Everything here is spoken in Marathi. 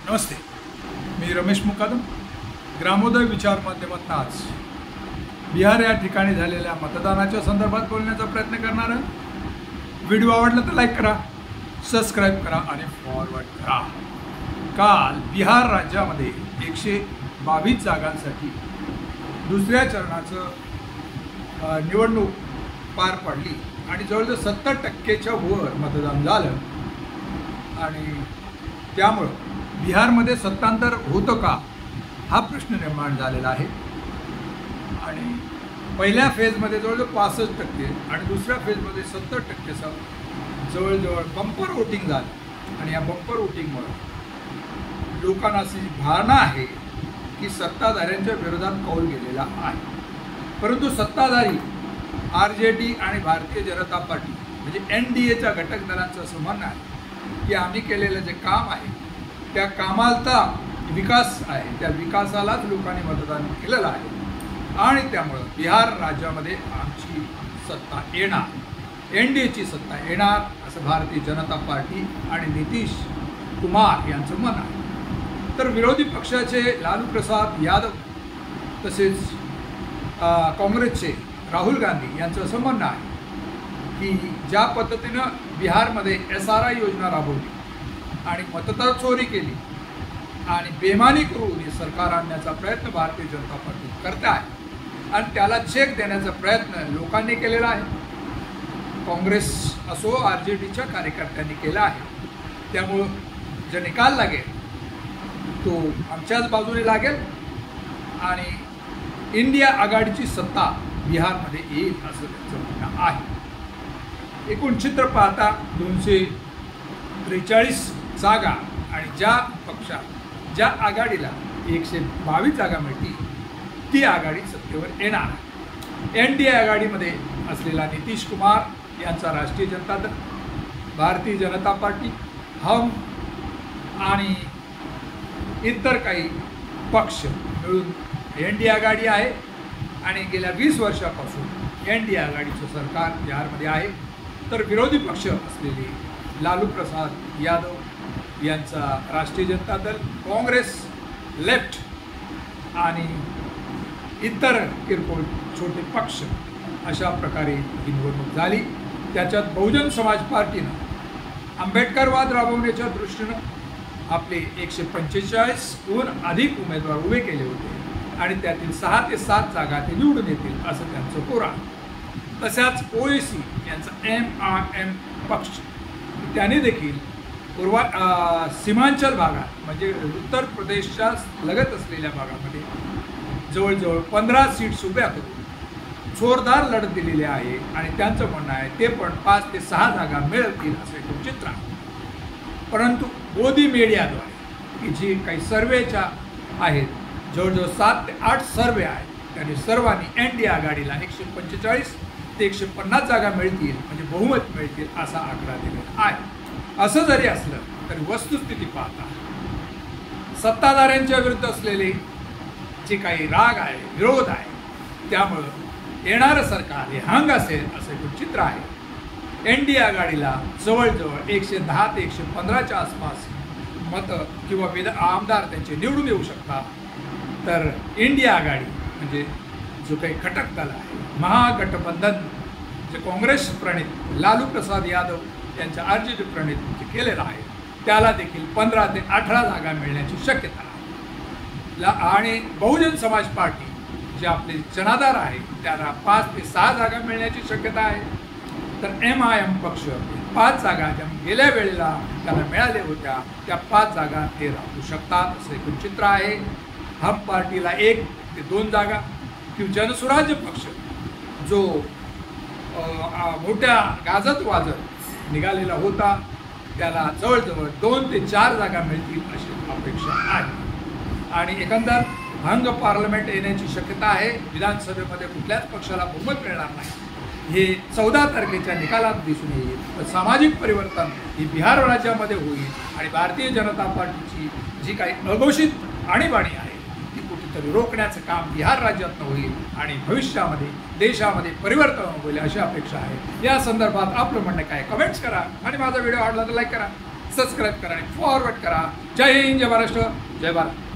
नमस्ते, मी रमेश मुकादम. ग्रामोदय विचार माध्यमातून आज बिहार या ठिकाणी झालेल्या मतदानाच्या संदर्भात बोलण्याचा प्रयत्न करणार आहे. व्हिडिओ आवडला तर लाईक करा, सबस्क्राईब करा आणि फॉरवर्ड करा. काल बिहार राज्यामध्ये 122 जागांसाठी दुसऱ्या चरणाचं निवडणूक पार पडली आणि जवळजवळ 70% वर मतदान झालं आणि त्यामुळं बिहारमध्ये सत्तांतर होतं का हा प्रश्न निर्माण झालेला आहे. आणि पहिल्या फेजमध्ये जवळजवळ 65% आणि दुसऱ्या फेजमध्ये 70% जवळजवळ बंपर वोटिंग झालं. आणि या बंपर वोटिंगमुळे लोकांना अशी भावना आहे की सत्ताधाऱ्यांच्या विरोधात कौल गेलेला आहे. परंतु सत्ताधारी RJD आणि भारतीय जनता पार्टी म्हणजे NDAच्या घटक दलांचं असं म्हणणं आहे की आम्ही केलेलं जे काम आहे त्या कामाचा विकास आहे, त्या विकासालाच लोकांनी मतदान केलेलं आहे आणि त्यामुळं बिहार राज्यामध्ये आमची सत्ता येणार, NDAची सत्ता येणार असं भारतीय जनता पार्टी आणि नितीश कुमार यांचं म्हणणं आहे. तर विरोधी पक्षाचे लालू प्रसाद यादव तसेच काँग्रेसचे राहुल गांधी यांचं असं म्हणणं आहे की ज्या पद्धतीनं बिहारमध्ये SRI योजना राबवली आणि मतदार चोरी केली आणि बेमानी करून हे सरकार आणण्याचा प्रयत्न भारतीय जनता पार्टी करते आहे आणि त्याला चेक देण्याचा प्रयत्न लोकांनी केलेला आहे. काँग्रेस असो RJDच्या कार्यकर्त्यांनी केला आहे. त्यामुळं जो निकाल लागेल तो आमच्याच बाजूने लागेल आणि इंडिया आघाडीची सत्ता बिहारमध्ये येईल असं त्यांचं म्हणणं आहे. एकूण चित्र पाहता 243 जागा आणि ज्या आघाडीला 122 जागा मिळतील ती आघाडी सत्तेवर येणार. NDA आघाडीमध्ये असलेला नितीश कुमार यांचा राष्ट्रीय जनता दल, भारतीय जनता पार्टी, हम आणि इतर काही पक्ष मिळून NDA आघाडी आहे आणि गेल्या 20 वर्षापासून NDA आघाडीचं सरकार बिहारमध्ये आहे. तर विरोधी पक्ष असलेले लालू प्रसाद यादव यांचा राष्ट्रीय जनता दल, काँग्रेस, लेफ्ट आणि इतर किरकोळ छोटे पक्ष अशा प्रकारे ही निवडणूक झाली. त्याच्यात बहुजन समाज पार्टीनं आंबेडकरवाद राबवण्याच्या दृष्टीनं आपले 145हून अधिक उमेदवार उभे केले होते आणि त्यातील 6 ते 7 जागा ते निवडून येतील असं त्यांचं पुराण. तशाच OAC यांचा MIM पक्ष त्याने देखील सीमांचल भागात म्हणजे उत्तर प्रदेशच्या लगत असलेल्या भागामध्ये जवळजवळ 15 सीट्स उभ्या करून जोरदार लढत दिलेली आहे आणि त्यांचं म्हणणं आहे ते पण 5 ते 6 जागा मिळतील असं एक चित्र आहे. परंतु मोदी मीडियाद्वारे की जी काही सर्वेच्या आहेत जवळजवळ 7 ते 8 सर्वे आहेत त्यांनी सर्वांनी NDA आघाडीला 145 ते 150 जागा मिळतील म्हणजे बहुमत मिळतील असा आकडा दिलेला आहे. असं जरी असलं तरी वस्तुस्थिती पाहता सत्ताधाऱ्यांच्या विरुद्ध असलेले जे काही राग आहे, विरोध आहे, त्यामुळं येणारं सरकार हे हंग असेल असं एक चित्र आहे. NDA आघाडीला जवळजवळ 110 ते 115च्या आसपास मतं किंवा आमदार त्यांचे निवडून येऊ शकतात. तर इंडिया आघाडी म्हणजे जो काही घटक दल आहे, महागठबंधन जे काँग्रेस प्रणित लालू प्रसाद यादव यांच्या RJD प्रणित केलेलं आहे त्याला देखील 15 ते 18 जागा मिळण्याची शक्यता आहे. आणि बहुजन समाज पार्टी जे आपले जनाधार आहे त्याला 5 ते 6 जागा मिळण्याची शक्यता आहे. तर MIM पक्ष 5 जागा ज्या गेल्या वेळेला त्याला मिळाल्या होत्या त्या 5 जागा ते राखू शकतात असं एकूण चित्र आहे. हम पार्टीला 1 ते 2 जागा किंवा जनसुराज्य पक्ष जो मोठ्या गाजत वाजत निघालेला होता त्याला जवळजवळ 2 ते 4 जागा मिळतील अशी अपेक्षा आहे. आणि एकंदर हंग पार्लमेंट येण्याची शक्यता आहे. विधानसभेमध्ये कुठल्याच पक्षाला बहुमत मिळणार नाही हे 14 तारखेच्या निकालात दिसून येईल. तर सामाजिक परिवर्तन ही बिहार राज्यामध्ये होईल आणि भारतीय जनता पार्टीची जी काही अघोषित आणीबाणी आहे ती कुठेतरी रोखण्याचं काम बिहार राज्यातनं होईल आणि भविष्यामध्ये देशामध्ये परिवर्तन होईल अशी अपेक्षा आहे. या संदर्भात आपलं म्हणणं काय कमेंट्स करा आणि माझा व्हिडिओ आवडला तर लाईक करा. सबस्क्राईब करा आणि फॉरवर्ड करा. जय हिंद, जय महाराष्ट्र, जय भारत.